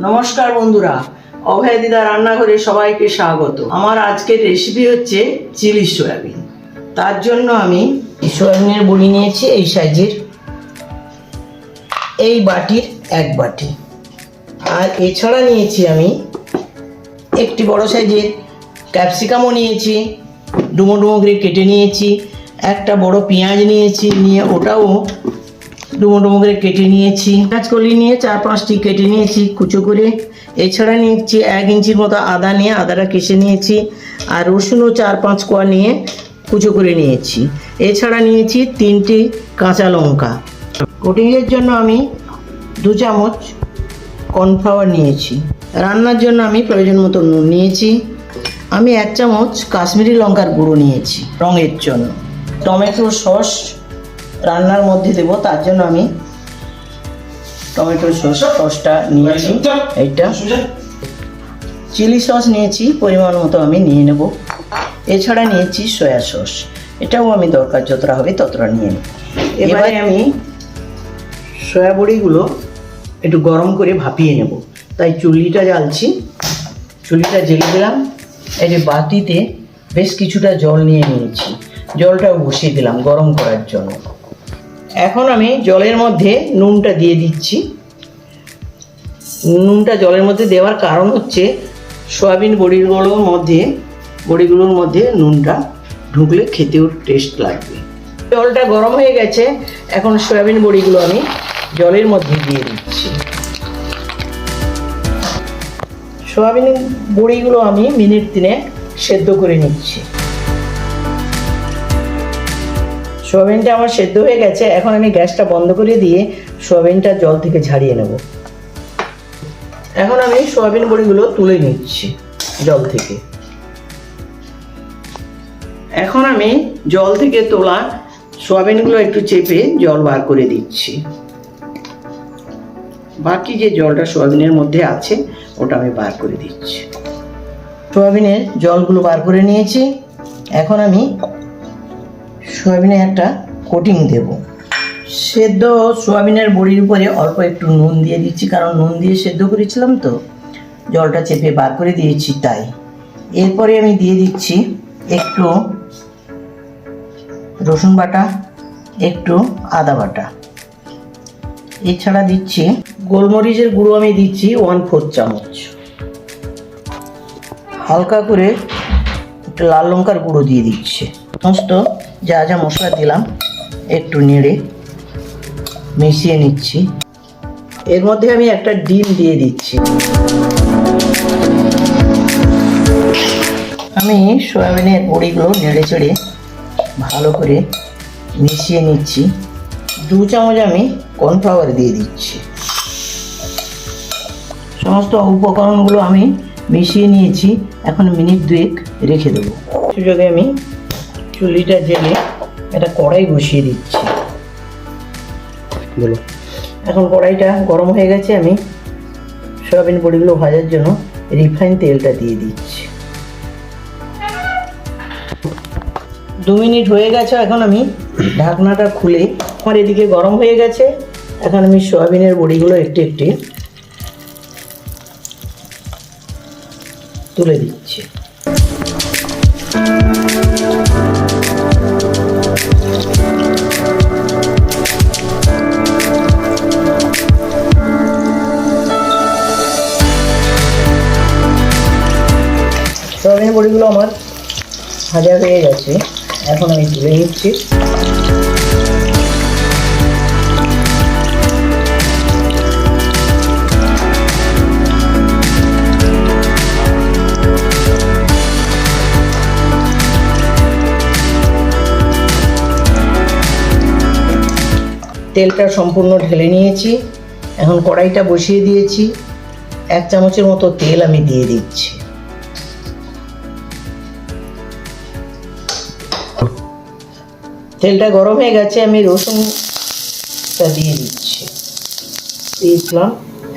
নমস্কার বন্ধুরা, অভয় দিদা রান্নাঘরে সবাইকে স্বাগত। আমার আজকের রেসিপি হচ্ছে চিলি সয়াবিন। তার জন্য আমি সয়াবিনের বড়ি নিয়েছি এই সাইজের, এই বাটির এক বাটি। আর এছাড়া নিয়েছি আমি একটি বড় সাইজের ক্যাপসিকামও নিয়েছি, ডুমো ডুমো করে কেটে নিয়েছি। একটা বড় পেঁয়াজ নিয়েছি, নিয়ে ওটাও ডুমো ডুমো করে কেটে নিয়েছি। পেঁয়াজকলি নিয়ে 4-5টি কেটে নিয়েছি কুচো করে। এছাড়া নিয়েছি 1 ইঞ্চির মতো আদা, নিয়ে আদাটা কেটে নিয়েছি। আর রসুনও 4-5 কোয়া নিয়ে কুচো করে নিয়েছি। এছাড়া নিয়েছি 3টি কাঁচা লঙ্কা। কোটিংয়ের জন্য আমি 2 চামচ কর্নফ্লাওয়ার নিয়েছি। রান্নার জন্য আমি প্রয়োজন মতো নুন নিয়েছি। আমি 1 চামচ কাশ্মীরি লঙ্কার গুঁড়ো নিয়েছি রঙের জন্য। টমেটো সস রান্নার মধ্যে দেব, তার জন্য আমি টমেটো সসটা নিয়েছি। এইটা চিলি সস নিয়েছি পরিমাণ মতো, আমি নিয়ে নেব। এছাড়া নিয়েছি সয়া সস, এটাও আমি দরকার যতটা হবে ততটা নিয়ে নেব। এবারে আমি সয়া বড়িগুলো একটু গরম করে ভাপিয়ে নেব, তাই চুল্লিটা জ্বালছি। চুল্লিটা জ্বেলে দিলাম। এই যে বাটিতে বেশ কিছুটা জল নিয়ে নিয়েছি, জলটাও বসিয়ে দিলাম গরম করার জন্য। এখন আমি জলের মধ্যে নুনটা দিয়ে দিচ্ছি। নুনটা জলের মধ্যে দেওয়ার কারণ হচ্ছে সয়াবিন বড়িগুলোর মধ্যে নুনটা ঢুকলে খেতেও টেস্ট লাগবে। জলটা গরম হয়ে গেছে, এখন সয়াবিন বড়িগুলো আমি জলের মধ্যে দিয়ে দিচ্ছি। সয়াবিন বড়িগুলো আমি মিনিট 3 সেদ্ধ করে নিচ্ছি। সয়াবিনটা আমার সেদ্ধ হয়ে গেছে, এখন আমি গ্যাসটা বন্ধ করে দিয়ে সয়াবিনটা জল থেকে ঝাড়িয়ে নেব। এখন আমি সয়াবিন বড়িগুলো তুলে নিচ্ছি জল থেকে। এখন আমি জল থেকে তোলা সয়াবিনগুলো একটু চেপে জল বার করে দিচ্ছি। বাকি যে জলটা সয়াবিনের মধ্যে আছে ওটা আমি বার করে দিচ্ছি। সয়াবিনের জলগুলো বার করে নিয়েছি। এখন আমি সয়াবিনে একটা কোটিং দেব। সেদ্ধ সয়াবিনের বড়ির উপরে অল্প একটু নুন দিয়ে দিচ্ছি, কারণ নুন দিয়ে সেদ্ধ করেছিলাম তো, জলটা চেপে বার করে দিয়েছি তাই। এরপরে আমি দিয়ে দিচ্ছি একটু রসুন বাটা, একটু আদা বাটা। এছাড়া দিচ্ছি গোলমরিচের গুঁড়ো, আমি দিচ্ছি 1/4 চামচ। হালকা করে একটু লাল লঙ্কার গুঁড়ো দিয়ে দিচ্ছি। সমস্ত যা যা মশলা দিলাম একটু নেড়ে মিশিয়ে নিচ্ছি। এর মধ্যে আমি একটা ডিম দিয়ে দিচ্ছি। আমি সয়াবিনের বড়িগুলো নেড়ে চেড়ে ভালো করে মিশিয়ে নিচ্ছি। 2 চামচ আমি কর্নফ্লাওয়ার দিয়ে দিচ্ছি। সমস্ত উপকরণগুলো আমি মিশিয়ে নিয়েছি। এখন মিনিট 2 রেখে দেবো। সুযোগে আমি চুল্লিটা জেলে একটা কড়াই বসিয়ে দিচ্ছি। এখন কড়াইটা গরম হয়ে গেছে, আমি সয়াবিন বড়িগুলো ভাজার জন্য রিফাইন তেলটা দিয়ে দিচ্ছি। 2 মিনিট হয়ে গেছে, এখন আমি ঢাকনাটা খুলে, আমার এদিকে গরম হয়ে গেছে। এখন আমি সয়াবিনের বড়িগুলো একটু একটু তুলে দিচ্ছি। সয়াবিন বড়িগুলো আমার ভাজা হয়ে গেছে, এখন আমি তুলে নিচ্ছি। তেলটা সম্পূর্ণ ঢেলে নিয়েছি। এখন কড়াইটা বসিয়ে দিয়েছি। 1 চামচের মতো তেল আমি দিয়ে দিচ্ছি। তেলটা গরম হয়ে গেছে, আমি রসুনটা দিয়ে দিচ্ছি। দিয়েছিলাম,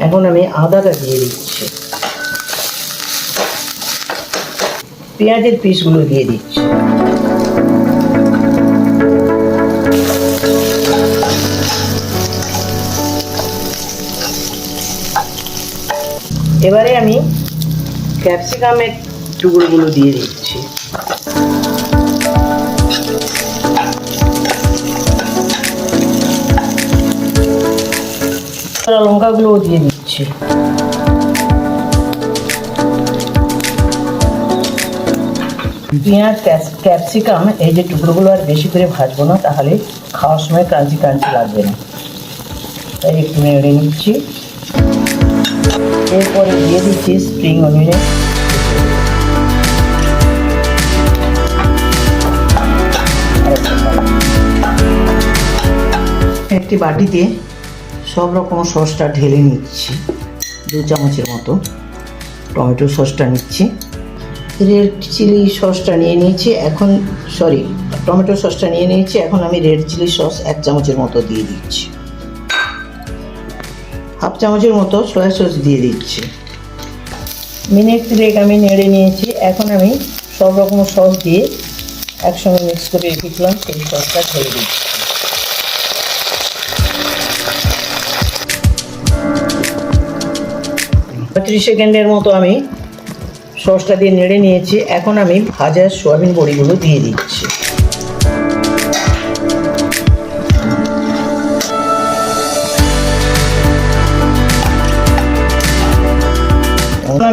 এখন আমি আদাটা দিয়ে দিচ্ছি। পেঁয়াজের পিসগুলো দিয়ে দিচ্ছি। এবারে আমি ক্যাপসিকামের টুকরোগুলো দিয়ে দিচ্ছি। লঙ্কাগুলোও দিয়ে দিচ্ছি। পেঁয়াজ ক্যাপসিকাম এই যে টুকরোগুলো আর বেশি করে ভাজবো না, তাহলে খাওয়ার সময় ক্রাঞ্চি ক্রাঞ্চি লাগবে না, তাই একটু নেড়ে নিচ্ছি। এরপরে দিয়ে দিচ্ছি স্প্রিং অনিয়ন। একটি বাটিতে সব রকম সসটা ঢেলে নিচ্ছি। 2 চামচের মতো টমেটো সসটা নিচ্ছি। রেড চিলি সসটা নিয়ে নিয়েছি, এখন টমেটো সসটা নিয়ে নিয়েছি। এখন আমি রেড চিলি সস 1 চামচের মতো দিয়ে দিচ্ছি। 1/2 চামচের মতো সয়া সস দিয়ে দিচ্ছি। মিনিট 3 আমি নেড়ে নিয়েছি। এখন আমি সব রকম সস দিয়ে একসঙ্গে মিক্স করে রেখেছিলাম, সেই সসটা ঢেলে দিচ্ছি। 30 সেকেন্ডের মতো আমি সসটা দিয়ে নেড়ে নিয়েছি। এখন আমি ভাজা সয়াবিন বড়িগুলো দিয়ে দিচ্ছি।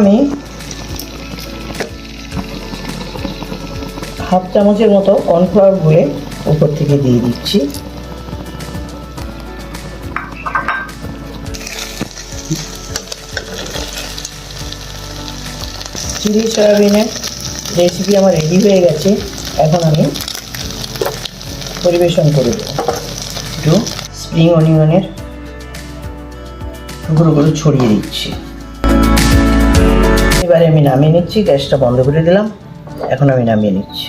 আমি 1/2 চামচের মতো কর্নফ্লাওয়ার গুলে উপর থেকে দিয়ে দিচ্ছি। চিলি সয়াবিনের রেসিপি আমার রেডি হয়ে গেছে। এখন আমি পরিবেশন করে দেব। একটু স্প্রিং অনিয়নের টুকরোগুলো ছড়িয়ে দিচ্ছি। এবারে আমি নামিয়ে নিচ্ছি। গ্যাসটা বন্ধ করে দিলাম। এখন আমি নামিয়ে নিচ্ছি।